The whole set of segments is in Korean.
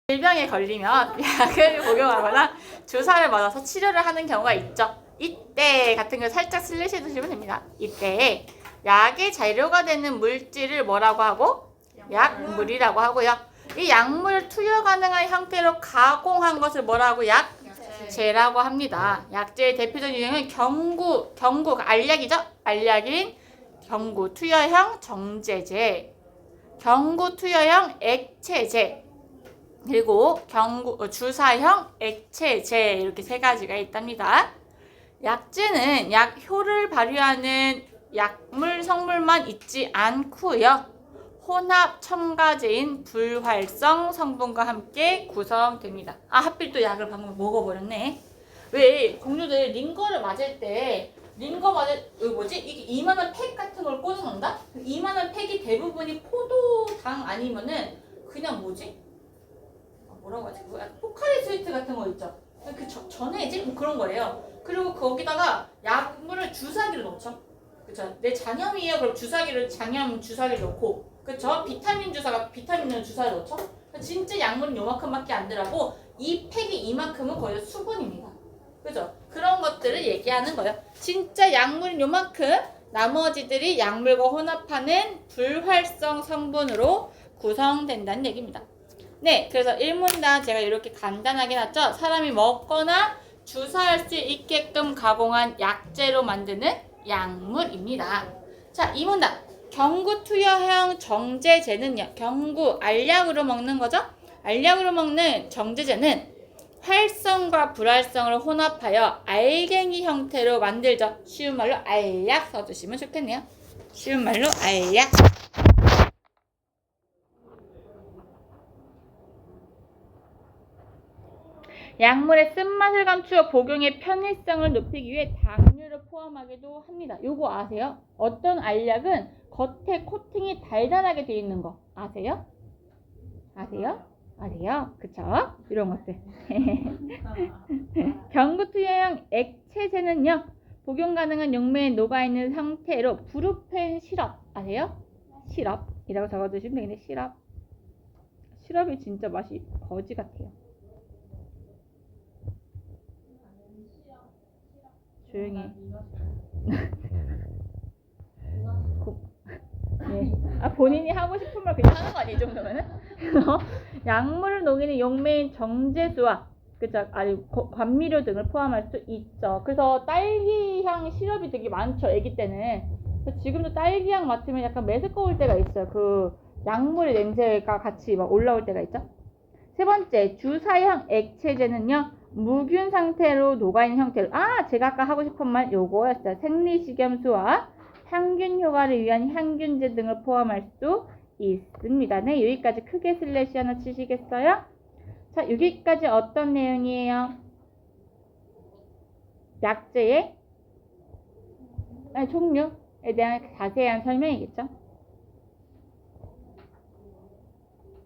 질병에 걸리면 약을 복용하거나 주사를 맞아서 치료를 하는 경우가 있죠. 이때 같은 거 살짝 슬래시 해주시면 됩니다. 이때 약의 재료가 되는 물질을 뭐라고 하고? 약물이라고 하고요. 이 약물을 투여 가능한 형태로 가공한 것을 뭐라고? 약재라고 합니다. 약재의 대표적인 유형은 경구 알약이죠? 알약인 경구 투여형 정제제, 경구 투여형 액체제, 그리고 주사형 액체제, 이렇게 세 가지가 있답니다. 약재는 약효를 발휘하는 약물 성분만 있지 않고요. 혼합 첨가제인 불활성 성분과 함께 구성됩니다. 하필 또 약을 방금 먹어버렸네. 왜 동료들 링거를 맞을 때 이게 이만한 팩 같은 걸 꽂아놓는다? 이만한 팩이 대부분이 포도당 아니면은 그냥 뭐라고 하지? 포카리 스위트 같은 거 있죠? 전해질? 뭐 그런 거예요. 그리고 거기다가 약물을 주사기로 넣죠. 그쵸? 내 장염이에요. 그럼 장염 주사기를 넣고, 그쵸? 비타민 주사를 넣죠? 진짜 약물은 요만큼밖에 안 들어가고, 이 팩이 이만큼은 거의 수분입니다. 그죠? 그런 것들을 얘기하는 거예요. 진짜 약물은 요만큼, 나머지들이 약물과 혼합하는 불활성 성분으로 구성된다는 얘기입니다. 네, 그래서 1문단 제가 이렇게 간단하게 놨죠. 사람이 먹거나 주사할 수 있게끔 가공한 약재로 만드는 약물입니다. 자, 2문단. 경구 투여형 정제제는요. 경구, 알약으로 먹는 거죠. 알약으로 먹는 정제제는 활성과 불활성을 혼합하여 알갱이 형태로 만들죠. 쉬운 말로 알약 써주시면 좋겠네요. 쉬운 말로 알약. 약물의 쓴맛을 감추어 복용의 편의성을 높이기 위해 당류를 포함하기도 합니다. 요거 아세요? 어떤 알약은 겉에 코팅이 달달하게 되어 있는 거 아세요? 아세요? 그쵸? 이런 것들. 경구투여형 액체제는요, 복용 가능한 용매에 녹아있는 상태로 브루펜 시럽 아세요? 시럽이라고 적어주시면 되겠네. 시럽이 진짜 맛이 거지 같아요. 조용히 해. 네. 본인이 하고 싶은 말 그냥 하는 거 아니에요, 이 정도면은? 약물을 녹이는 용매인 정제수와 감미료 등을 포함할 수 있죠. 그래서 딸기향 시럽이 되게 많죠, 아기 때는. 지금도 딸기향 맡으면 약간 메스꺼울 때가 있어요. 그 약물의 냄새가 같이 막 올라올 때가 있죠. 세 번째, 주사형 액체제는요, 무균 상태로 녹아있는 형태로. 제가 아까 하고 싶은 말 요거였어요. 생리식염수와 향균 효과를 위한 향균제 등을 포함할 수 있습니다. 네, 여기까지 크게 슬래시 하나 치시겠어요? 자, 여기까지 어떤 내용이에요? 약재의 종류에 대한 자세한 설명이겠죠?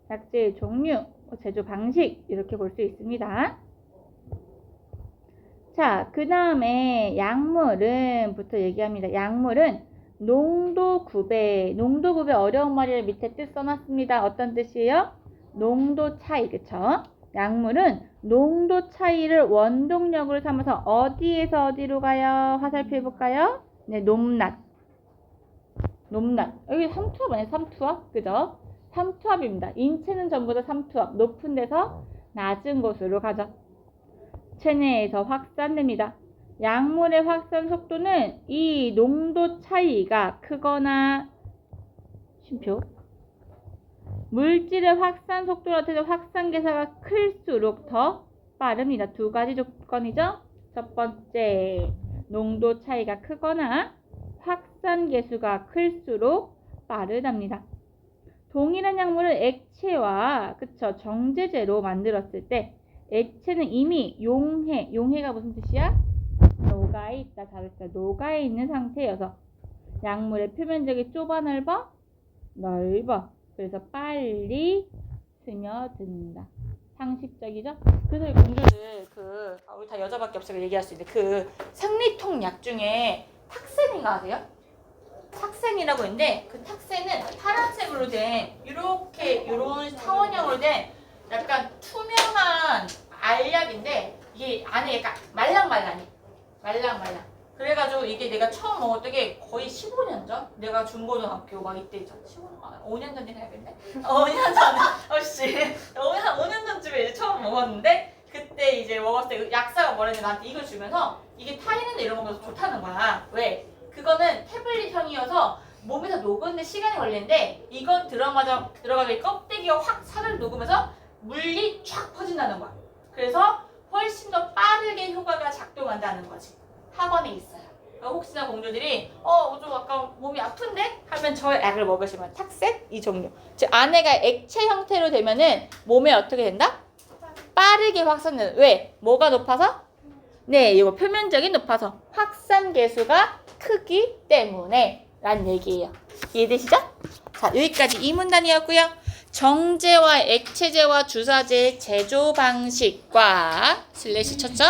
약재의 종류, 제조 방식, 이렇게 볼 수 있습니다. 자, 그 다음에 약물은부터 얘기합니다. 약물은 농도급의 어려운 말이를 밑에 뜻 써놨습니다. 어떤 뜻이에요? 농도 차이, 그쵸? 약물은 농도 차이를 원동력으로 삼아서 어디에서 어디로 가요? 화살표 해볼까요? 네, 높낮. 여기 삼투압 아니에요? 삼투압? 그죠? 삼투압입니다. 인체는 전부 다 삼투압. 높은 데서 낮은 곳으로 가죠. 체내에서 확산됩니다. 약물의 확산 속도는 이 농도 차이가 크거나 물질의 확산 속도와 같아서 확산 계사가 클수록 더 빠릅니다. 두 가지 조건이죠. 첫 번째, 농도 차이가 크거나 확산 계수가 클수록 빠르답니다. 동일한 약물을 액체와 정제제로 만들었을 때 액체는 이미 용해가 무슨 뜻이야? 녹아있다. 잘했어요. 녹아있는 상태여서 약물의 표면적이 좁아 넓어? 그래서 빨리 스며든다. 상식적이죠? 그래서 공주들 우리 다 여자밖에 없어서 얘기할 수 있는데 생리통 약 중에 탁센인가 아세요? 탁센이라고 있는데 그 탁센은 파란색으로 된 이런 타원형으로 된 약간 투명한 알약인데 이게 안에 약간 말랑말랑해. 말랑말랑. 그래가지고 이게 내가 처음 먹었던 게 거의 15년 전? 내가 중고등학교 막 이때 5년 전이 해야겠네? 5년 전에, 어씨. 5년 전쯤에 이제 처음 먹었는데 그때 이제 먹었을 때 약사가 뭐랬는데 나한테 이걸 주면서 이게 타이는데 이런 거면서 좋다는 거야. 왜? 그거는 태블릿형이어서 몸에서 녹는데 시간이 걸리는데 이건 들어가기 껍데기가 확 살을 녹으면서 물리 쫙 퍼진다는 거야. 그래서 훨씬 더 빠르게 효과가 작동한다는 거지. 학원에 있어요. 그러니까 혹시나 공주들이 좀 아까 몸이 아픈데? 하면 저 약을 먹으시면 탁셋 이 종류. 즉 안에가 액체 형태로 되면은 몸에 어떻게 된다? 빠르게 확산된다. 왜? 뭐가 높아서? 네, 이거 표면적이 높아서 확산 계수가 크기 때문에 라는 얘기예요. 이해되시죠? 자, 여기까지 이 문단이었고요. 정제와 액체제와 주사제의 제조 방식과 슬래시 쳤죠?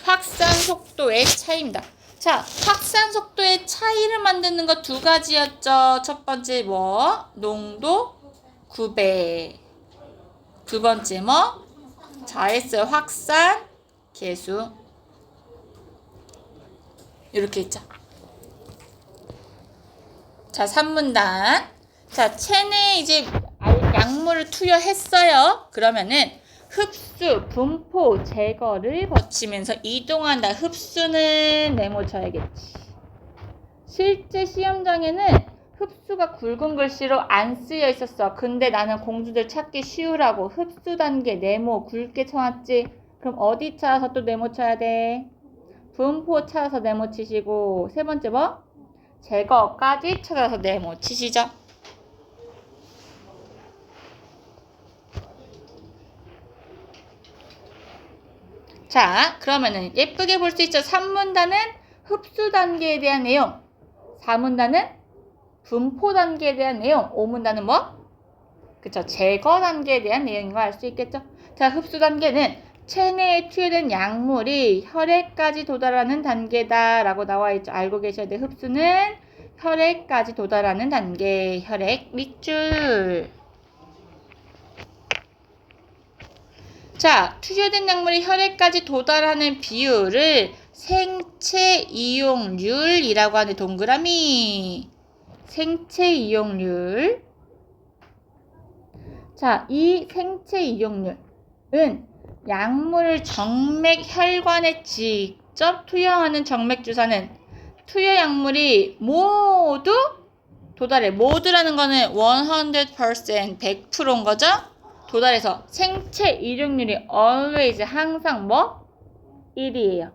확산 속도의 차이입니다. 자, 확산 속도의 차이를 만드는 거 두 가지였죠. 첫 번째 뭐? 농도 9배. 두 번째 뭐? 잘했어요. 확산 계수. 이렇게 있죠. 자, 3문단. 자, 체내에 이제 약물을 투여했어요. 그러면은 흡수, 분포, 제거를 거치면서 이동한다. 흡수는 네모쳐야겠지. 실제 시험장에는 흡수가 굵은 글씨로 안 쓰여 있었어. 근데 나는 공주들 찾기 쉬우라고 흡수 단계 네모 굵게 쳐놨지. 그럼 어디 찾아서 또 네모 쳐야 돼? 분포 찾아서 네모 치시고, 세 번째 뭐? 제거까지 찾아서 네모 치시죠. 자, 그러면은 예쁘게 볼 수 있죠. 3문단은 흡수 단계에 대한 내용, 4문단은 분포 단계에 대한 내용, 5문단은 뭐? 그쵸, 제거 단계에 대한 내용인 거 알 수 있겠죠. 자, 흡수 단계는 체내에 투여된 약물이 혈액까지 도달하는 단계다 라고 나와 있죠. 알고 계셔야 돼. 흡수는 혈액까지 도달하는 단계, 혈액 밑줄. 자, 투여된 약물이 혈액까지 도달하는 비율을 생체 이용률이라고 하는 동그라미. 생체 이용률. 자, 이 생체 이용률은 약물을 정맥 혈관에 직접 투여하는 정맥 주사는 투여 약물이 모두 도달해. 모두라는 거는 100%, 100%인 거죠? 도달해서 생체 이용률이 always 항상 뭐? 1이에요.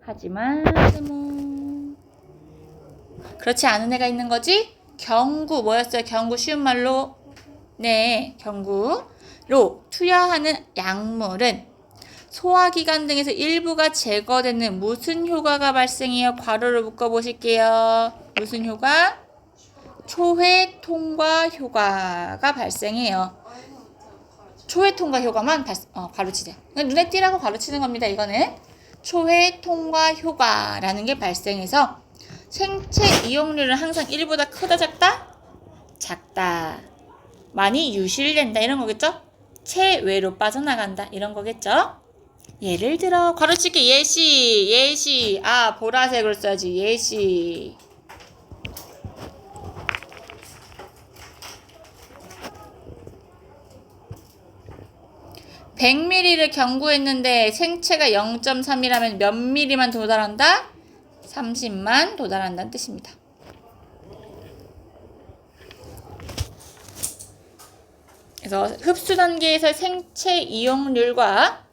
하지만 뭐 그렇지 않은 애가 있는 거지? 경구 뭐였어요? 경구 쉬운 말로 네, 경구로 투여하는 약물은 소화기관 등에서 일부가 제거되는 무슨 효과가 발생해요? 괄호를 묶어보실게요. 무슨 효과? 초회 통과 효과가 발생해요. 초회 통과 효과만 가르치세요. 눈에 띄라고 가르치는 겁니다. 이거는 초회 통과 효과라는 게 발생해서 생체 이용률은 항상 1보다 크다 작다? 작다. 많이 유실된다 이런 거겠죠? 체외로 빠져나간다 이런 거겠죠? 예를 들어 가로치기 예시 보라색을 써야지 예시. (100ml를) 경구했는데 생체가 0.3이라면 몇 ml만 도달한다? 30만 도달한다는 뜻입니다. 그래서 흡수 단계에서 생체 이용률과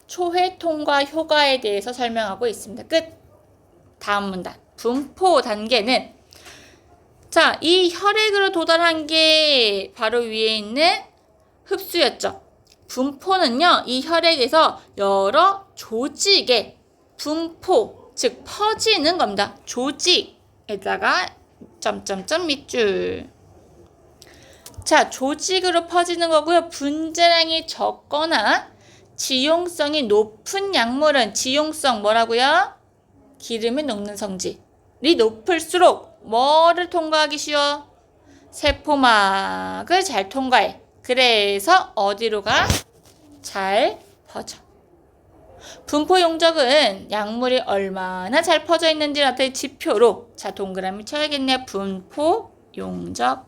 초회 통과 효과에 대해서 설명하고 있습니다. 끝. 다음 문단. 분포 단계는 자, 이 혈액으로 도달한 게 바로 위에 있는 흡수였죠. 분포는요, 이 혈액에서 여러 조직에 분포, 즉 퍼지는 겁니다. 조직에다가 점점점 밑줄. 자, 조직으로 퍼지는 거고요. 분자량이 적거나 지용성이 높은 약물은 지용성 뭐라고요? 기름이 녹는 성질이 높을수록 뭐를 통과하기 쉬워? 세포막을 잘 통과해. 그래서 어디로 가? 잘 퍼져. 분포 용적은 약물이 얼마나 잘 퍼져 있는지 나타낼 지표로 자 동그라미 쳐야겠네요. 분포 용적.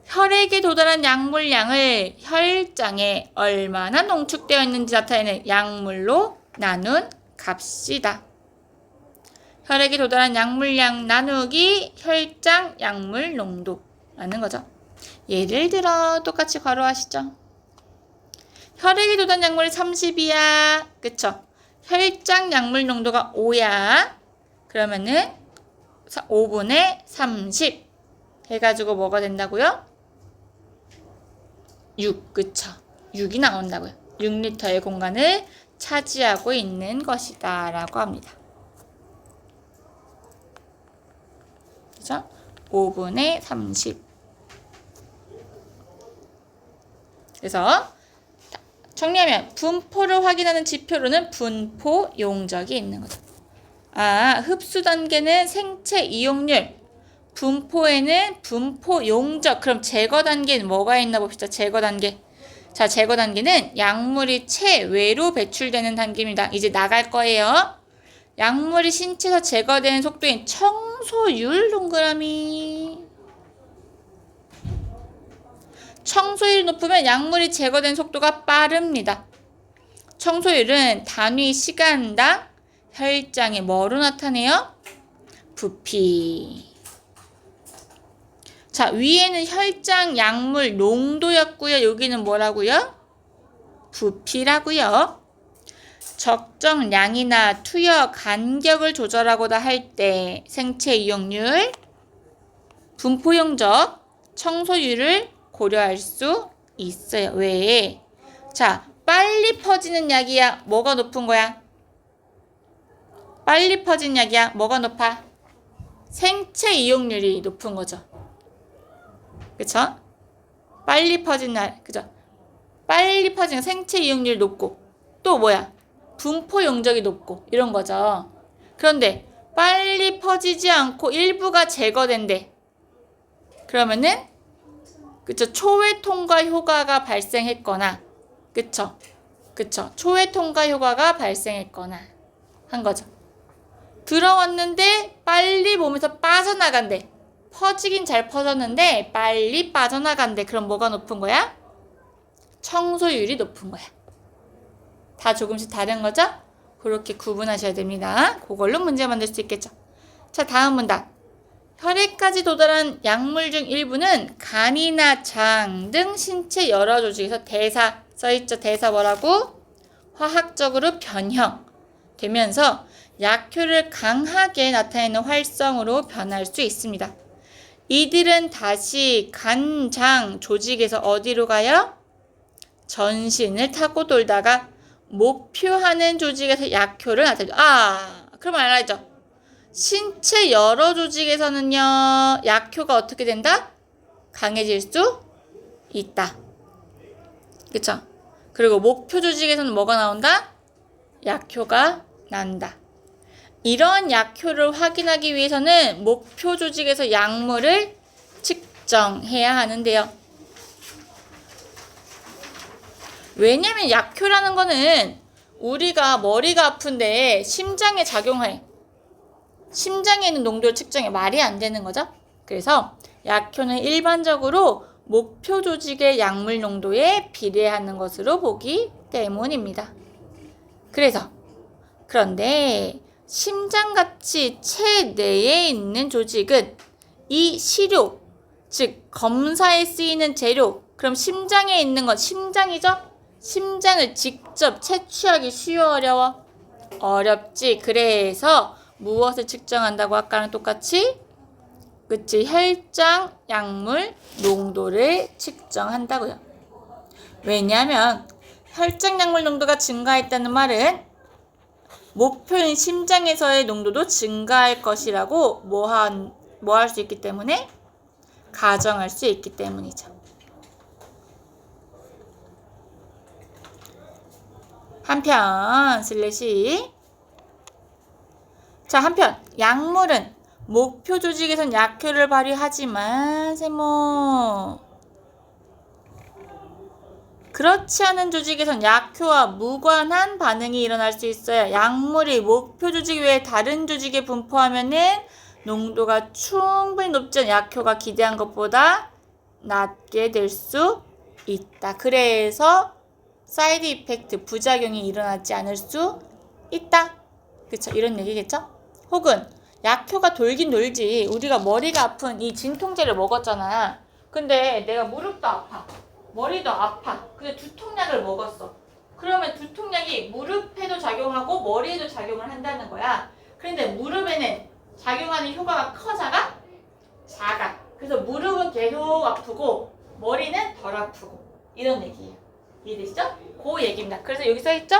혈액에 도달한 약물량을 혈장에 얼마나 농축되어 있는지 나타내는 약물로 나눈 값이다. 혈액에 도달한 약물량 나누기 혈장 약물 농도라는 거죠. 예를 들어 똑같이 괄호하시죠. 혈액에 도달한 약물이 30이야. 그쵸? 혈장 약물 농도가 5야. 그러면은 5분의 30 해가지고 뭐가 된다고요? 6. 그쵸? 6이 나온다고요. 6리터의 공간을 차지하고 있는 것이다 라고 합니다. 그죠? 5분의 30. 그래서 정리하면 분포를 확인하는 지표로는 분포 용적이 있는 거죠. 흡수 단계는 생체 이용률, 분포에는 분포 용적. 그럼 제거 단계는 뭐가 있나 봅시다. 제거 단계. 자, 제거 단계는 약물이 체외로 배출되는 단계입니다. 이제 나갈 거예요. 약물이 신체에서 제거되는 속도인 청소율 동그라미. 청소율이 높으면 약물이 제거된 속도가 빠릅니다. 청소율은 단위 시간당 혈장에 뭐로 나타내요? 부피. 자, 위에는 혈장 약물 농도였고요. 여기는 뭐라고요? 부피라고요. 적정량이나 투여 간격을 조절하고자 할 때 생체 이용률, 분포 용적, 청소율을 고려할 수 있어요. 왜? 자, 빨리 퍼지는 약이야. 뭐가 높은 거야? 빨리 퍼지는 약이야. 뭐가 높아? 생체 이용률이 높은 거죠. 그쵸? 빨리 퍼지는 약, 그죠? 빨리 퍼지는 생체 이용률이 높고 또 뭐야? 분포 용적이 높고 이런 거죠. 그런데 빨리 퍼지지 않고 일부가 제거된대. 그러면은 그쵸? 초회 통과 효과가 발생했거나 그쵸? 초회 통과 효과가 발생했거나 한 거죠. 들어왔는데 빨리 몸에서 빠져나간대. 퍼지긴 잘 퍼졌는데 빨리 빠져나간대. 그럼 뭐가 높은 거야? 청소율이 높은 거야. 다 조금씩 다른 거죠? 그렇게 구분하셔야 됩니다. 그걸로 문제 만들 수 있겠죠. 자, 다음 문답. 혈액까지 도달한 약물 중 일부는 간이나 장 등 신체 여러 조직에서 대사 써있죠. 대사 뭐라고? 화학적으로 변형되면서 약효를 강하게 나타내는 활성으로 변할 수 있습니다. 이들은 다시 간, 장 조직에서 어디로 가요? 전신을 타고 돌다가 목표하는 조직에서 약효를 나타내죠. 그럼 알아야죠. 신체 여러 조직에서는요, 약효가 어떻게 된다? 강해질 수 있다. 그쵸? 그리고 목표 조직에서는 뭐가 나온다? 약효가 난다. 이런 약효를 확인하기 위해서는 목표 조직에서 약물을 측정해야 하는데요. 왜냐면 약효라는 거는 우리가 머리가 아픈데 심장에 작용해. 심장에 있는 농도를 측정해. 말이 안 되는 거죠. 그래서 약효는 일반적으로 목표 조직의 약물 농도에 비례하는 것으로 보기 때문입니다. 그런데 심장같이 체내에 있는 조직은 이 시료, 즉 검사에 쓰이는 재료, 그럼 심장에 있는 건 심장이죠? 심장을 직접 채취하기 쉬워, 어려워? 어렵지. 그래서 무엇을 측정한다고 아까랑 똑같이? 그치, 혈장 약물 농도를 측정한다고요. 왜냐하면 혈장 약물 농도가 증가했다는 말은 목표인 심장에서의 농도도 증가할 것이라고 뭐 할 수 있기 때문에? 가정할 수 있기 때문이죠. 한편 자, 한편 약물은 목표 조직에선 약효를 발휘하지만 세모 그렇지 않은 조직에선 약효와 무관한 반응이 일어날 수 있어요. 약물이 목표 조직 외에 다른 조직에 분포하면은 농도가 충분히 높지 않은 약효가 기대한 것보다 낮게 될 수 있다. 그래서 사이드 이펙트, 부작용이 일어나지 않을 수 있다. 그쵸? 이런 얘기겠죠? 혹은 약효가 돌긴 돌지. 우리가 머리가 아픈 이 진통제를 먹었잖아. 근데 내가 무릎도 아파. 머리도 아파. 근데 두통약을 먹었어. 그러면 두통약이 무릎에도 작용하고 머리에도 작용을 한다는 거야. 그런데 무릎에는 작용하는 효과가 커, 작아. 그래서 무릎은 계속 아프고 머리는 덜 아프고 이런 얘기예요. 이해되시죠? 그 얘기입니다. 그래서 여기 써있죠?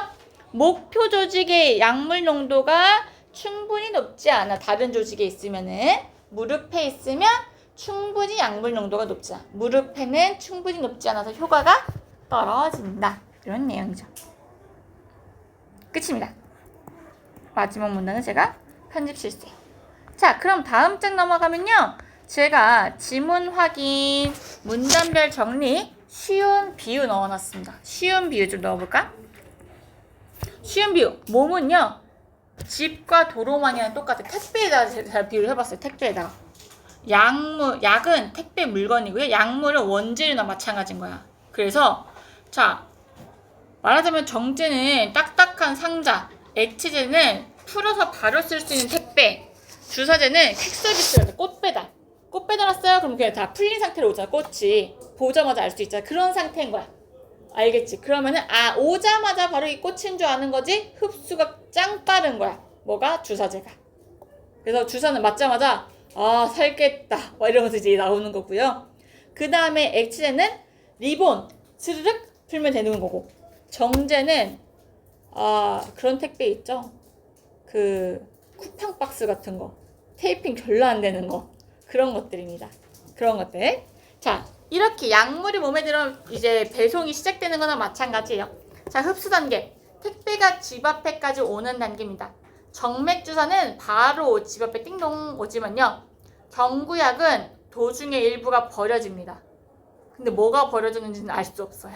목표 조직의 약물 농도가 충분히 높지 않아. 다른 조직에 있으면은 무릎에 있으면 충분히 약물 농도가 높지 않아. 무릎에는 충분히 높지 않아서 효과가 떨어진다. 이런 내용이죠. 끝입니다. 마지막 문단은 제가 편집 실수예요. 자, 그럼 다음 장 넘어가면요. 제가 지문 확인, 문단별 정리, 쉬운 비유 넣어놨습니다. 쉬운 비유 좀 넣어볼까? 쉬운 비유. 몸은요. 집과 도로망이랑 똑같아. 택배에다가 제가 비유를 해봤어요. 택배에다가. 약은 택배 물건이고요. 약물은 원재료나 마찬가지인 거야. 그래서 자 말하자면 정제는 딱딱한 상자, 액체제는 풀어서 바로 쓸 수 있는 택배, 주사제는 퀵 서비스라서 꽃배달. 꽃배달 왔어요? 그럼 그냥 다 풀린 상태로 오잖아. 꽃이 보자마자 알 수 있잖아. 그런 상태인 거야. 알겠지? 그러면은 오자마자 바로 이 꽃인 줄 아는 거지. 흡수가 짱 빠른 거야. 뭐가? 주사제가. 그래서 주사는 맞자마자 살겠다 막 이러면서 이제 나오는 거고요. 그 다음에 액체제는 리본 스르륵 풀면 되는 거고, 정제는 그런 택배 있죠. 그 쿠팡 박스 같은 거 테이핑 별로 안 되는 거, 그런 것들입니다. 그런 것들. 자, 이렇게 약물이 몸에 들어오면 이제 배송이 시작되는 거나 마찬가지예요. 자, 흡수 단계. 택배가 집 앞에까지 오는 단계입니다. 정맥주사는 바로 집 앞에 띵동 오지만요. 경구약은 도중에 일부가 버려집니다. 근데 뭐가 버려졌는지는 알 수 없어요.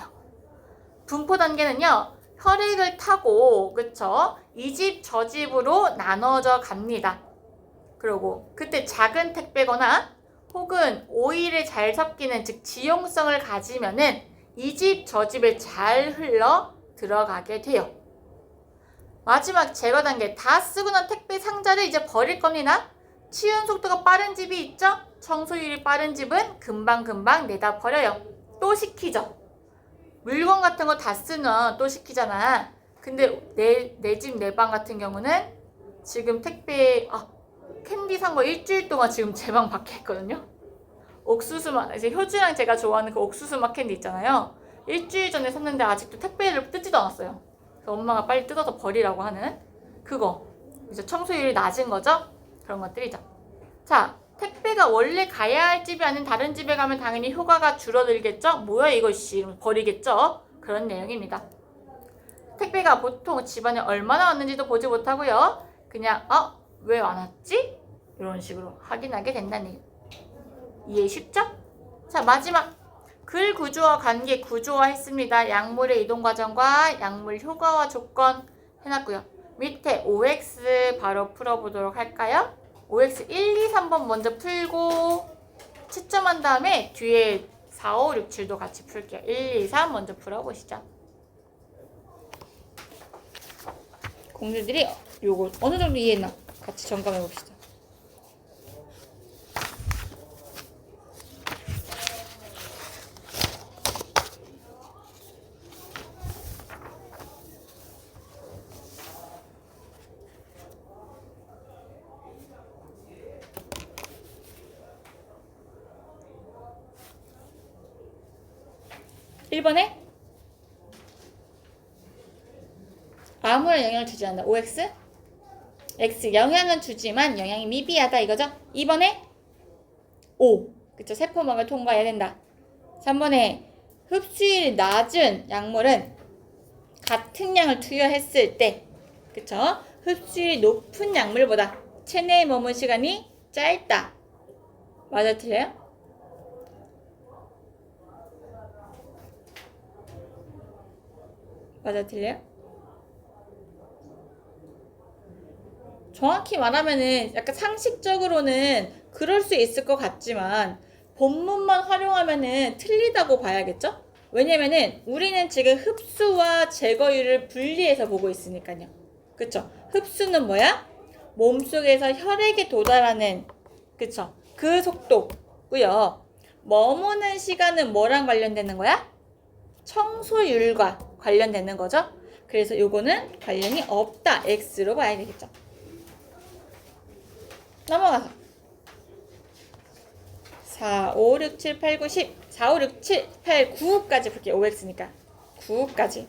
분포 단계는요. 혈액을 타고 그쵸? 이 집 저 집으로 나눠져 갑니다. 그리고 그때 작은 택배거나 혹은 오일에 잘 섞이는 즉 지용성을 가지면은 이 집 저 집에 잘 흘러 들어가게 돼요. 마지막 제거 단계. 다 쓰고 난 택배 상자를 이제 버릴 겁니다. 치운 속도가 빠른 집이 있죠? 청소율이 빠른 집은 금방금방 내다 버려요. 또 시키죠. 물건 같은 거 다 쓰면 또 시키잖아. 근데 내 집 내 방 같은 경우는 지금 택배 캔디 산 거 일주일 동안 지금 제 방 밖에 있거든요. 옥수수 맛, 이제 효주랑 제가 좋아하는 그 옥수수 맛 캔디 있잖아요. 일주일 전에 샀는데 아직도 택배를 뜯지도 않았어요. 그래서 엄마가 빨리 뜯어서 버리라고 하는 그거. 이제 청소율이 낮은 거죠? 그런 것들이죠. 자, 택배가 원래 가야 할 집이 아닌 다른 집에 가면 당연히 효과가 줄어들겠죠? 뭐야 이거 씨 버리겠죠? 그런 내용입니다. 택배가 보통 집안에 얼마나 왔는지도 보지 못하고요. 그냥 왜 안 왔지? 이런 식으로 확인하게 된다는 얘기. 이해 쉽죠? 자, 마지막 글 구조와 관계 구조화 했습니다. 약물의 이동 과정과 약물 효과와 조건 해놨고요. 밑에 OX 바로 풀어보도록 할까요? OX 1, 2, 3번 먼저 풀고 채점한 다음에 뒤에 4, 5, 6, 7도 같이 풀게요. 1, 2, 3 먼저 풀어보시죠. 공주들이 요거 어느 정도 이해했나? 같이 점검해 봅시다. (1번에) 아무런 영향을 주지 않는다. OX? X 영향은 주지만 영향이 미비하다 이거죠? 2번에 O 그쵸? 세포막을 통과해야 된다. 3번에 흡수율이 낮은 약물은 같은 양을 투여했을 때 그쵸? 흡수율이 높은 약물보다 체내에 머문 시간이 짧다. 맞아, 틀려요? 맞아, 틀려요? 정확히 말하면은 약간 상식적으로는 그럴 수 있을 것 같지만 본문만 활용하면은 틀리다고 봐야겠죠? 왜냐면은 우리는 지금 흡수와 제거율을 분리해서 보고 있으니까요. 그쵸? 흡수는 뭐야? 몸속에서 혈액에 도달하는, 그쵸? 그 속도고요. 머무는 시간은 뭐랑 관련되는 거야? 청소율과 관련되는 거죠. 그래서 요거는 관련이 없다. X로 봐야 되겠죠. 넘어가서 4, 5, 6, 7, 8, 9, 10 4, 5, 6, 7, 8, 9까지 볼게요. OX니까 9까지.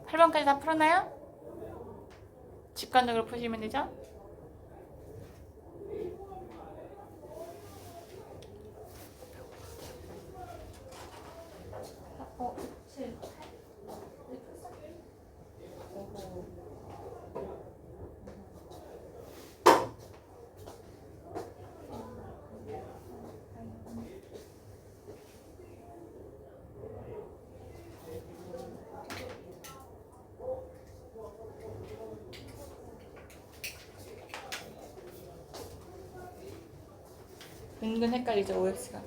팔 8번까지 다 풀었나요? 직관적으로 푸시면 되죠? 은근 헷갈리죠, OX가.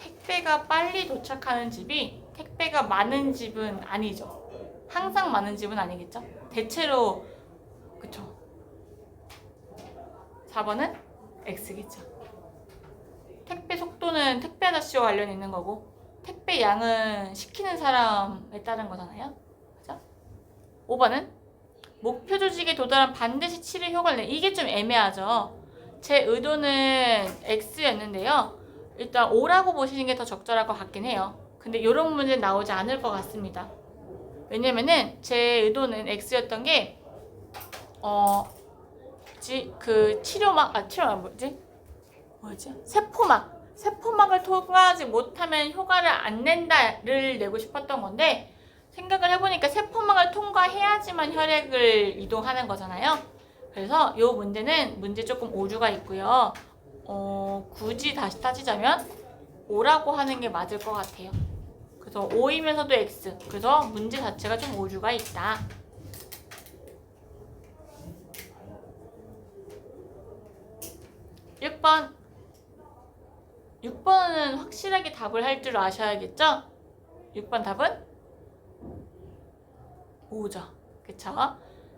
택배가 빨리 도착하는 집이 택배가 많은 집은 아니죠. 항상 많은 집은 아니겠죠? 대체로, 그쵸? 4번은 X겠죠. 택배 속도는 택배 아저씨와 관련 있는 거고 택배 양은 시키는 사람에 따른 거잖아요. 그죠? 5번은 목표 조직에 도달한 반드시 치료 효과를 내. 이게 좀 애매하죠. 제 의도는 X였는데요. 일단 O라고 보시는 게 더 적절할 것 같긴 해요. 근데 이런 문제는 나오지 않을 것 같습니다. 왜냐면은 제 의도는 X였던 게 치료막 뭐지? 세포막을 통과하지 못하면 효과를 안 낸다를 내고 싶었던 건데 생각을 해보니까 세포막을 통과해야지만 혈액을 이동하는 거잖아요. 그래서 이 문제는 문제 조금 오류가 있고요. 굳이 다시 따지자면 O라고 하는 게 맞을 것 같아요. 그래서 O이면서도 X. 그래서 문제 자체가 좀 오류가 있다. 6번은 확실하게 답을 할 줄 아셔야겠죠? 6번 답은 O죠. 그쵸?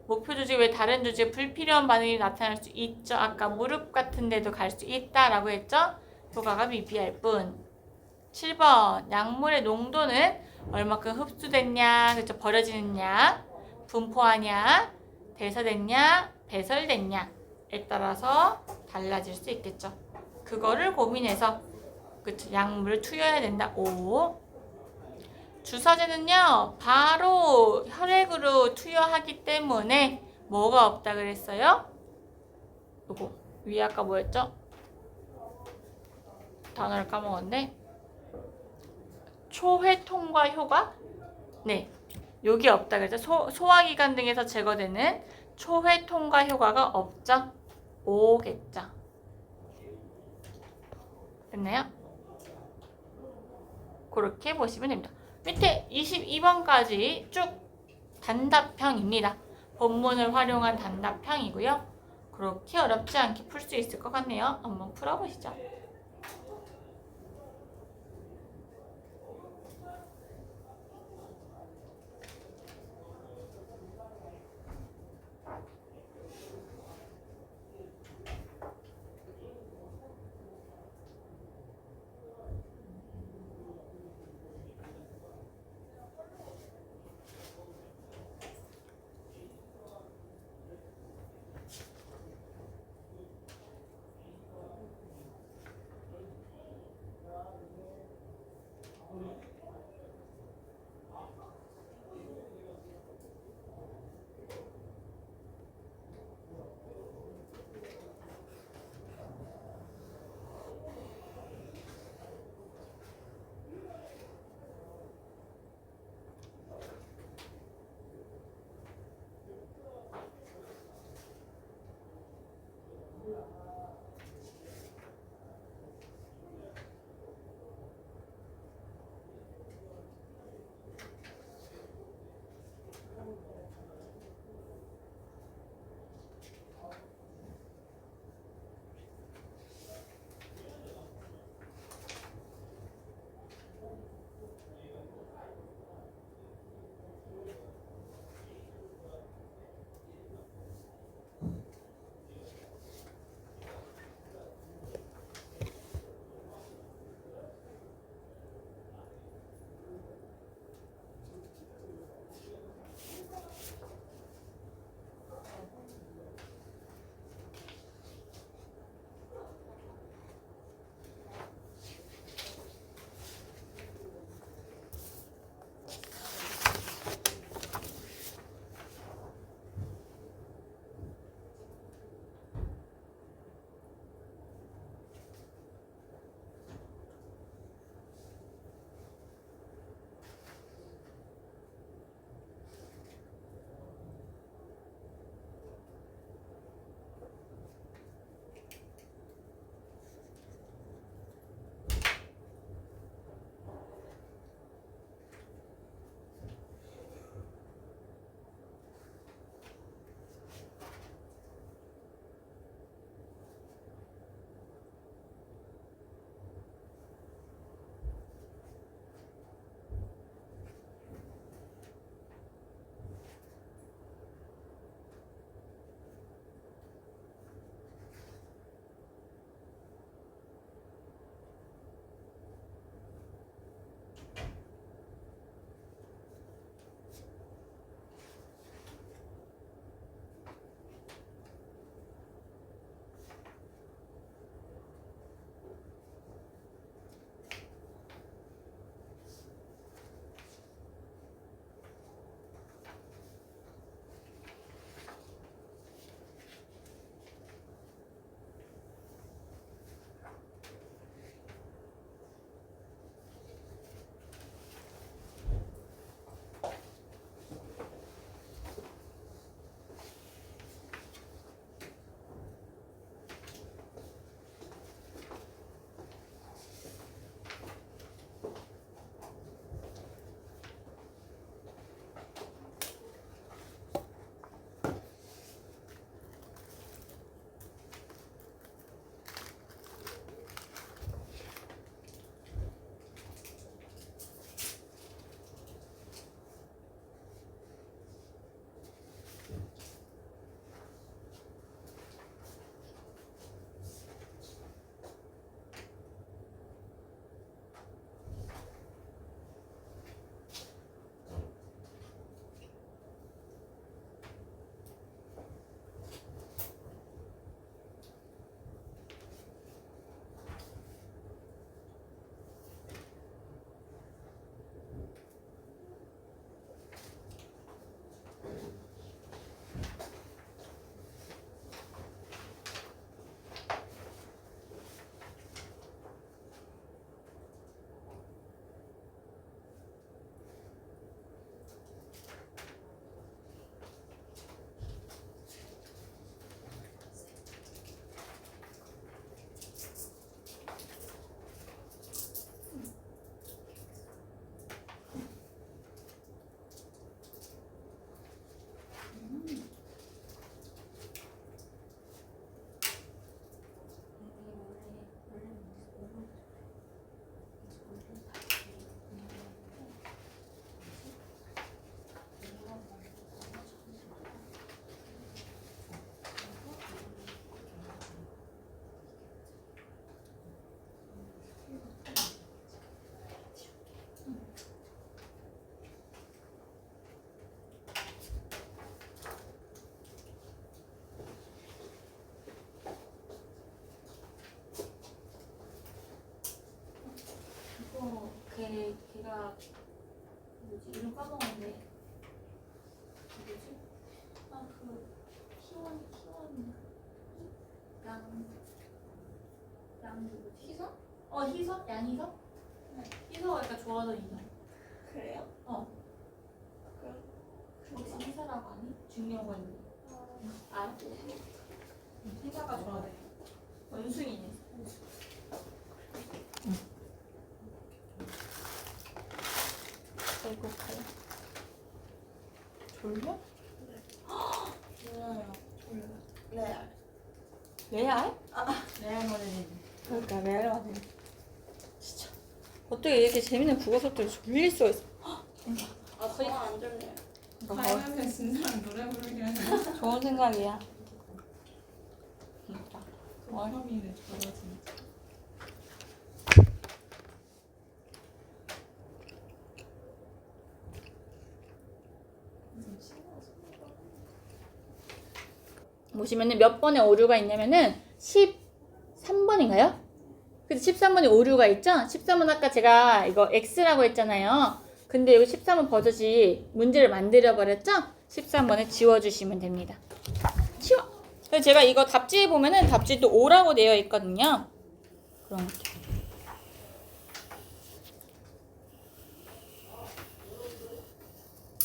목표 조직 외 다른 조직에 불필요한 반응이 나타날 수 있죠. 아까 무릎 같은 데도 갈 수 있다라고 했죠? 효과가 미비할 뿐. 7번 약물의 농도는 얼마큼 흡수됐냐, 그쵸? 버려지느냐, 분포하냐, 대사됐냐, 배설됐냐에 따라서 달라질 수 있겠죠. 그거를 고민해서 그쵸? 약물을 투여해야 된다. 5. 주사제는요 바로 혈액으로 투여하기 때문에 뭐가 없다 그랬어요? 요거 위에 아까 뭐였죠? 단어를 까먹었네. 초회통과 효과? 네, 여기 없다 그랬죠. 소화기관 등에서 제거되는 초회 통과 효과가 없죠. 오겠죠. 됐나요? 그렇게 보시면 됩니다. 밑에 22번까지 쭉 단답형입니다. 본문을 활용한 단답형이고요. 그렇게 어렵지 않게 풀 수 있을 것 같네요. 한번 풀어보시죠. 걔가 뭐지? 이름 까먹었네. 뭐지? 아그 키원 양 누구지? 희석? 희석? 양희석? 네. 희석가 약간 좋아하는 인형. 그래요? 그럼 혹시 희사라고 아니? 중요한 아? 희사가 좋아해. 원숭이네. 배고파요. 졸려? 몰라요. 레알. 레알? 레알 모델이. 그러니까 레알 맞네. 진짜 어떻게 이렇게 재밌는 국어 수업들 졸릴 수가 있어? 저는 안 졸려요. 가요연맹 진 사람 노래 부르게 하는 좋은 생각이야. 도파민을 줘라 진짜. 보시면은 몇 번의 오류가 있냐면은 13번인가요? 그래서 13번에 오류가 있죠? 13번 아까 제가 이거 X라고 했잖아요. 근데 여기 13번 버젓이 문제를 만들어 버렸죠? 13번에 지워주시면 됩니다. 지워! 그래서 제가 이거 답지에 보면은 답지도 O라고 되어 있거든요. 그럼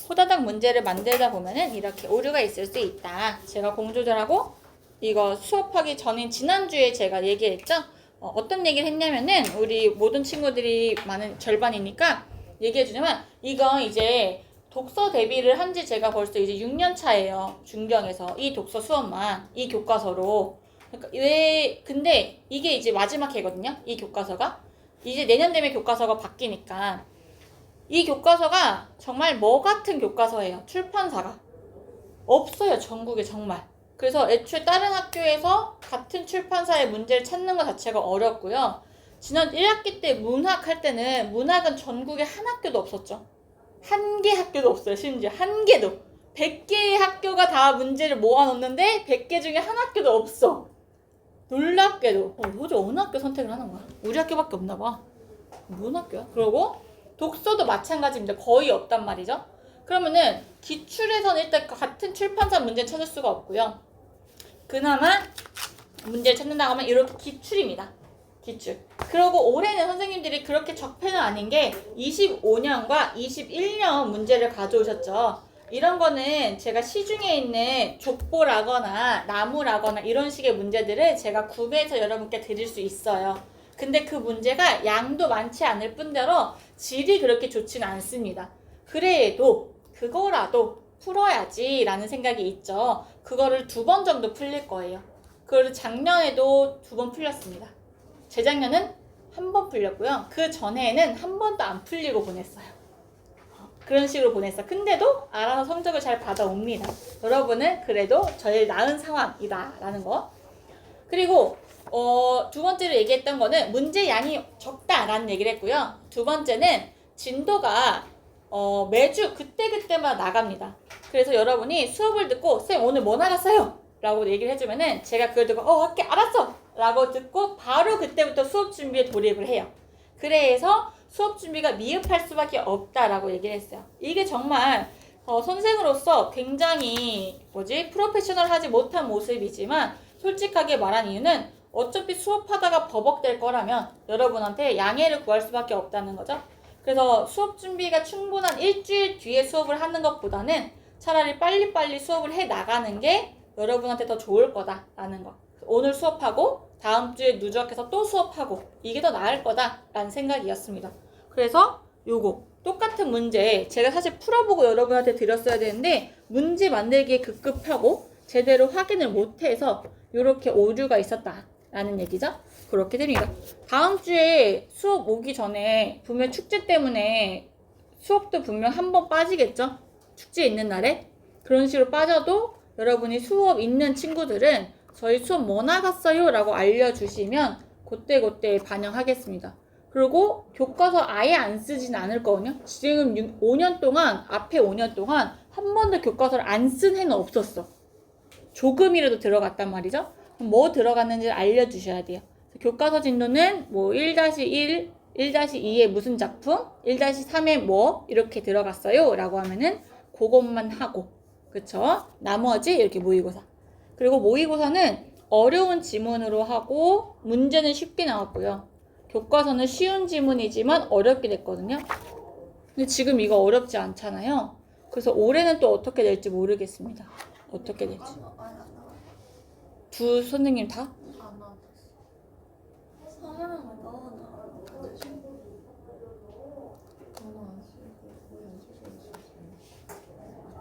호다닥 문제를 만들다 보면은 이렇게 오류가 있을 수 있다. 제가 공조절하고 이거 수업하기 전인 지난주에 제가 얘기했죠? 어떤 얘기를 했냐면은 우리 모든 친구들이 많은 절반이니까 얘기해주자면 이거 이제 독서 대비를 한 지 제가 벌써 이제 6년 차예요. 중경에서 이 독서 수업만 이 교과서로. 그러니까 근데 이게 이제 마지막 해거든요. 이 교과서가 이제 내년 되면 교과서가 바뀌니까 이 교과서가 정말 뭐 같은 교과서예요. 출판사가 없어요. 전국에 정말. 그래서 애초에 다른 학교에서 같은 출판사의 문제를 찾는 것 자체가 어렵고요. 지난 1학기 때 문학 할 때는 문학은 전국에 한 학교도 없었죠. 한 개 학교도 없어요. 심지어 한 개도. 100개의 학교가 다 문제를 모아놓는데 100개 중에 한 학교도 없어. 놀랍게도. 도대체 어느 학교 선택을 하는 거야? 우리 학교밖에 없나 봐. 뭔 학교야? 그리고 독서도 마찬가지입니다. 거의 없단 말이죠. 그러면은 기출에서는 일단 같은 출판사 문제를 찾을 수가 없고요. 그나마 문제를 찾는다고 하면 이렇게 기출입니다. 기출. 그리고 올해는 선생님들이 그렇게 적폐는 아닌 게 25년과 21년 문제를 가져오셨죠. 이런 거는 제가 시중에 있는 족보라거나 나무라거나 이런 식의 문제들을 제가 구매해서 여러분께 드릴 수 있어요. 근데 그 문제가 양도 많지 않을 뿐더러 질이 그렇게 좋지는 않습니다. 그래도 그거라도 풀어야지 라는 생각이 있죠. 그거를 2번 정도 풀릴 거예요. 그거를 작년에도 2번 풀렸습니다. 재작년은 1번 풀렸고요. 그 전에는 한 번도 안 풀리고 보냈어요. 그런 식으로 보냈어. 근데도 알아서 성적을 잘 받아옵니다. 여러분은 그래도 저의 나은 상황이다 라는 거. 그리고 2번째로 얘기했던 거는 문제 양이 적다라는 얘기를 했고요. 2번째는 진도가 매주 그때그때마다 나갑니다. 그래서 여러분이 수업을 듣고 쌤 오늘 뭐 나갔어요? 라고 얘기를 해주면은 제가 그걸 듣고 할게 알았어! 라고 듣고 바로 그때부터 수업 준비에 돌입을 해요. 그래서 수업 준비가 미흡할 수밖에 없다라고 얘기를 했어요. 이게 정말 선생으로서 굉장히 프로페셔널하지 못한 모습이지만 솔직하게 말한 이유는 어차피 수업하다가 버벅될 거라면 여러분한테 양해를 구할 수밖에 없다는 거죠. 그래서 수업 준비가 충분한 일주일 뒤에 수업을 하는 것보다는 차라리 빨리빨리 수업을 해 나가는 게 여러분한테 더 좋을 거다라는 거. 오늘 수업하고 다음 주에 누적해서 또 수업하고 이게 더 나을 거다라는 생각이었습니다. 그래서 요거 똑같은 문제 제가 사실 풀어보고 여러분한테 드렸어야 되는데 문제 만들기에 급급하고 제대로 확인을 못해서 이렇게 오류가 있었다라는 얘기죠. 그렇게 됩니다. 다음 주에 수업 오기 전에 분명 축제 때문에 수업도 분명 한 번 빠지겠죠. 축제 있는 날에. 그런 식으로 빠져도 여러분이 수업 있는 친구들은 저희 수업 뭐 나갔어요? 라고 알려주시면 그때 반영하겠습니다. 그리고 교과서 아예 안 쓰진 않을 거거든요. 지금 5년 동안, 앞에 5년 동안 한 번도 교과서를 안 쓴 해는 없었어. 조금이라도 들어갔단 말이죠. 뭐 들어갔는지 알려주셔야 돼요. 교과서 진도는 뭐 1-1, 1-2에 무슨 작품? 1-3에 뭐? 이렇게 들어갔어요. 라고 하면은 그것만 하고. 그쵸? 나머지 이렇게 모의고사. 그리고 모의고사는 어려운 지문으로 하고 문제는 쉽게 나왔고요. 교과서는 쉬운 지문이지만 어렵게 됐거든요. 근데 지금 이거 어렵지 않잖아요. 그래서 올해는 또 어떻게 될지 모르겠습니다. 어떻게 될지. 아니 안 나와. 두 선생님 다? 안 나와. 3월은 왜 나오나? 저는 안 쓰고 거의 안 쓰고 있어요.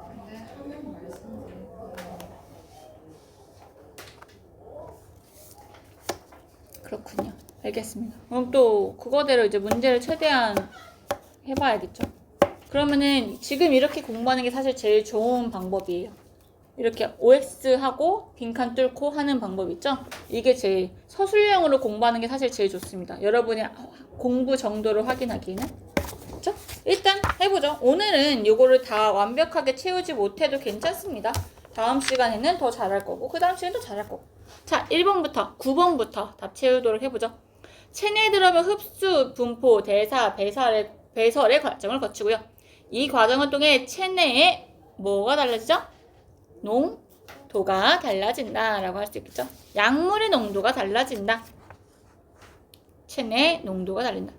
근데 하면 말씀드릴게요. 그렇군요. 알겠습니다. 그럼 또 그거대로 이제 문제를 최대한 해봐야겠죠. 그러면은 지금 이렇게 공부하는 게 사실 제일 좋은 방법이에요. 이렇게 OX하고 빈칸 뚫고 하는 방법 있죠? 이게 제일 서술형으로 공부하는 게 사실 제일 좋습니다. 여러분의 공부 정도를 확인하기에는. 그렇죠? 일단 해보죠. 오늘은 이거를 다 완벽하게 채우지 못해도 괜찮습니다. 다음 시간에는 더 잘할 거고 그 다음 시간에도 잘할 거고. 자, 1번부터 9번부터 답 채우도록 해보죠. 체내에 들어가면 흡수, 분포, 대사, 배설의 과정을 거치고요. 이 과정을 통해 체내에 뭐가 달라지죠? 농도가 달라진다 라고 할 수 있겠죠. 약물의 농도가 달라진다. 체내 농도가 달린다.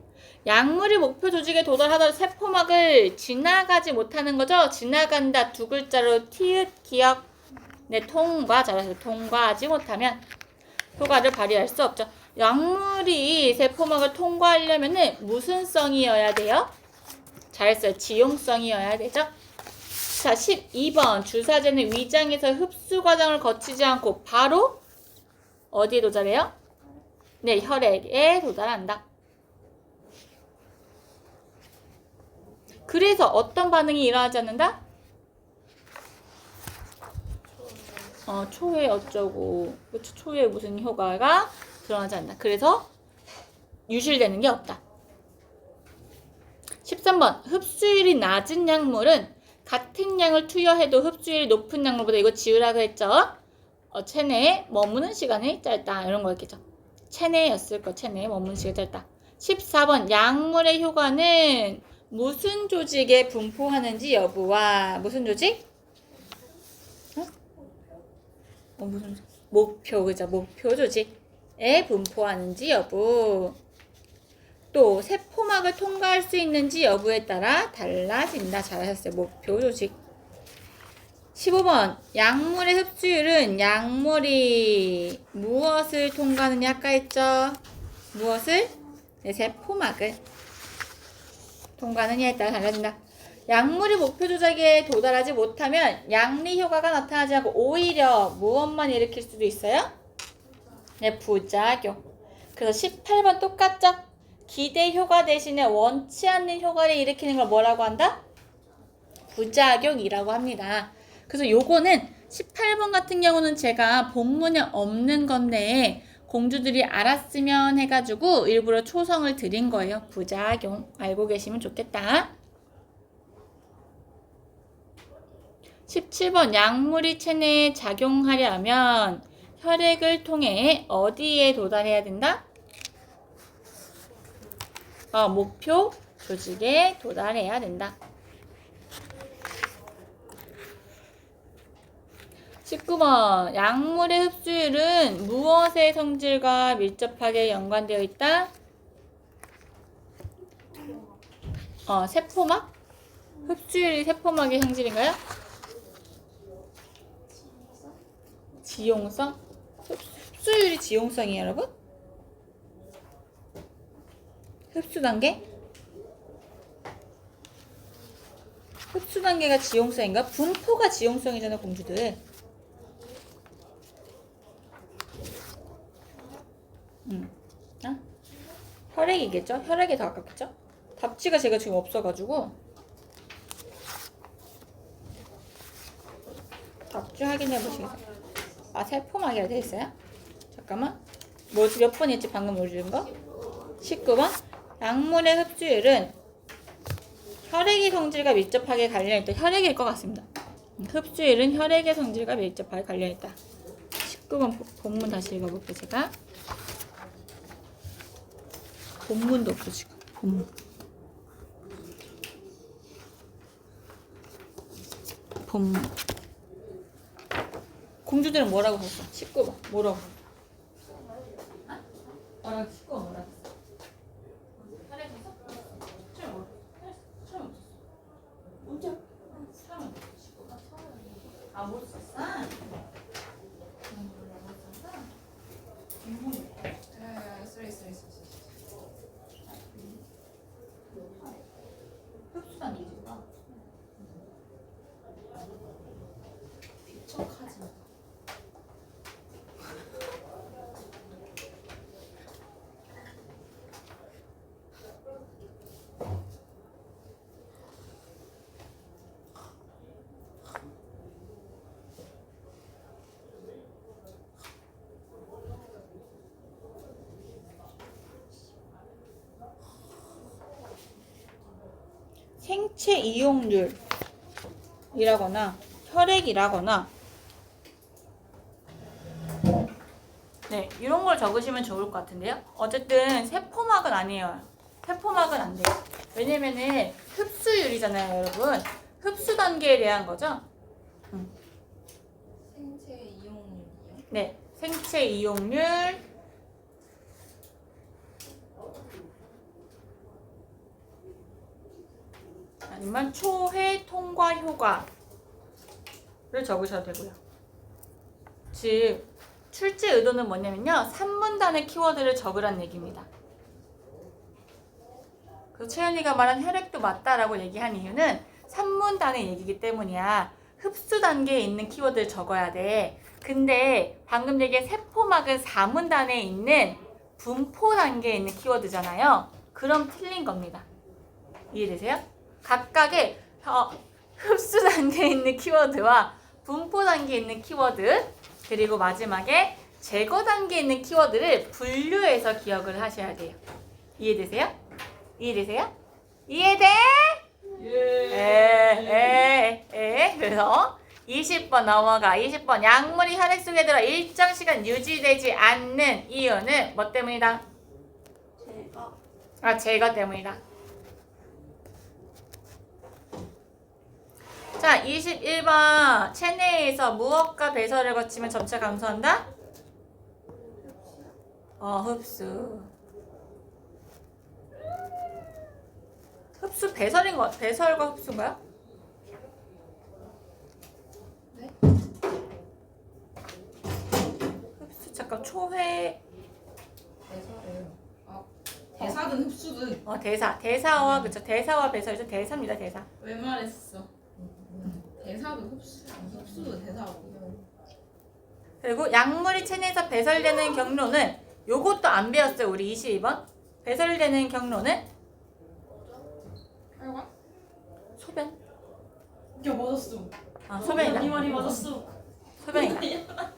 약물이 목표 조직에 도달하더라도 세포막을 지나가지 못하는 거죠. 지나간다 두 글자로 티읕 기억. 네, 통과. 잘하세요. 통과하지 못하면 효과를 발휘할 수 없죠. 약물이 세포막을 통과하려면은 무슨 성이어야 돼요? 잘했어요. 지용성이어야 되죠. 자, 12번. 주사제는 위장에서 흡수 과정을 거치지 않고 바로 어디에 도달해요? 네, 혈액에 도달한다. 그래서 어떤 반응이 일어나지 않는다? 초에 어쩌고, 그쵸? 초에 무슨 효과가 드러나지 않는다. 그래서 유실되는 게 없다. 13번. 흡수율이 낮은 약물은 같은 양을 투여해도 흡수율이 높은 약물보다 이거 지우라고 했죠? 체내에 머무는 시간이 짧다. 이런 거였겠죠. 체내였을 거. 체내에 머무는 시간이 짧다. 14번. 약물의 효과는 무슨 조직에 분포하는지 여부와 무슨 조직? 무슨 목표, 그죠? 목표 조직에 분포하는지 여부. 또 세포막을 통과할 수 있는지 여부에 따라 달라진다. 잘하셨어요. 목표 조직. 15번. 약물의 흡수율은 약물이 무엇을 통과하느냐 아까 했죠? 무엇을? 네, 세포막을 통과하느냐에 따라 달라진다. 약물이 목표 조작에 도달하지 못하면 약리 효과가 나타나지 않고 오히려 무엇만 일으킬 수도 있어요? 네, 부작용. 그래서 18번 똑같죠? 기대 효과 대신에 원치 않는 효과를 일으키는 걸 뭐라고 한다? 부작용이라고 합니다. 그래서 요거는 18번 같은 경우는 제가 본문에 없는 건데 공주들이 알았으면 해가지고 일부러 초성을 드린 거예요. 부작용. 알고 계시면 좋겠다. 17번. 약물이 체내에 작용하려면 혈액을 통해 어디에 도달해야 된다? 목표 조직에 도달해야 된다. 19번. 약물의 흡수율은 무엇의 성질과 밀접하게 연관되어 있다? 세포막? 흡수율이 세포막의 성질인가요? 지용성? 흡수율이 지용성이에요, 여러분? 흡수 단계? 흡수 단계가 지용성인가? 분포가 지용성이잖아, 공주들. 혈액이겠죠? 혈액에 더 가깝겠죠? 답지가 제가 지금 없어가지고 답지 확인해 보시겠어요? 세포막이라 되어 있어요? 잠깐만. 몇 번이었지? 방금 올린 거? 19번. 약물의 흡수율은 혈액의 성질과 밀접하게 관련있다. 혈액일 것 같습니다. 흡수율은 혈액의 성질과 밀접하게 관련있다. 19번 본문 다시 읽어볼게요. 제가 본문도 없어 지금. 봄. 공주들은 뭐라고 했어? 19번. 뭐라고? 뭐라고 19번 뭐라고 했어? 언제? 아, 못 썼어? 야야야 쓰리. 흡수단 이지가 비척하지 마. 생체 이용률이라거나 혈액이라거나 네, 이런 걸 적으시면 좋을 것 같은데요. 어쨌든 세포막은 아니에요. 세포막은 안 돼요. 왜냐면은 흡수율이잖아요, 여러분. 흡수 단계에 대한 거죠. 생체 이용률이요? 네, 생체 이용률 아니면 초회 통과 효과를 적으셔도 되고요. 즉 출제 의도는 뭐냐면요, 산문단의 키워드를 적으란 얘기입니다. 그 채연이가 말한 혈액도 맞다라고 얘기한 이유는 산문단의 얘기이기 때문이야. 흡수 단계에 있는 키워드를 적어야 돼. 근데 방금 얘기한 세포막은 사문단에 있는 분포 단계에 있는 키워드잖아요. 그럼 틀린 겁니다. 이해되세요? 각각의 흡수 단계에 있는 키워드와 분포 단계에 있는 키워드, 그리고 마지막에 제거 단계에 있는 키워드를 분류해서 기억을 하셔야 돼요. 이해되세요? 이해되세요? 이해돼? 그래서 20번 넘어가. 20번 약물이 혈액 속에 들어 일정 시간 유지되지 않는 이유는 뭐 때문이다? 제거 때문이다. 자, 21번 체내에서 무엇과 배설을 거치면 점차 감소한다? 흡수. 흡수 배설인 거, 배설과 흡수인가요? 네? 흡수 잠깐 초회 배설해요. 대사든 흡수든. 대사와 그쵸, 대사와 배설이죠. 대사입니다. 대사. 왜 말했어? 대사도 흡수도 대사고. 그리고 약물이 체내에서 배설되는 경로는 요것도 안 배웠어요. 우리 22번. 배설되는 경로는 혈관? 소변. 야 맞았어. 소변이다. 네 말이 맞았어. 소변이다.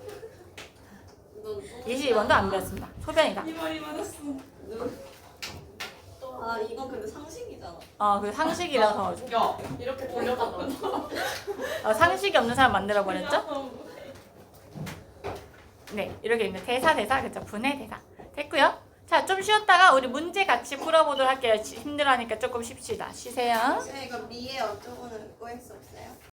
22번도 안 배웠습니다. 소변이다. 네 말이 맞았어. 아 이건 근데 상식이잖아. 그 상식이라서 야 이렇게 돌려봐. 상식이 없는 사람 만들어 버렸죠? 네, 이렇게 있는 대사, 그쵸? 분해, 대사. 됐고요. 자, 좀 쉬었다가 우리 문제 같이 풀어보도록 할게요. 힘들어하니까 조금 쉽시다. 쉬세요. 선생님 이거 미에 어쩌고는 거 했었어요?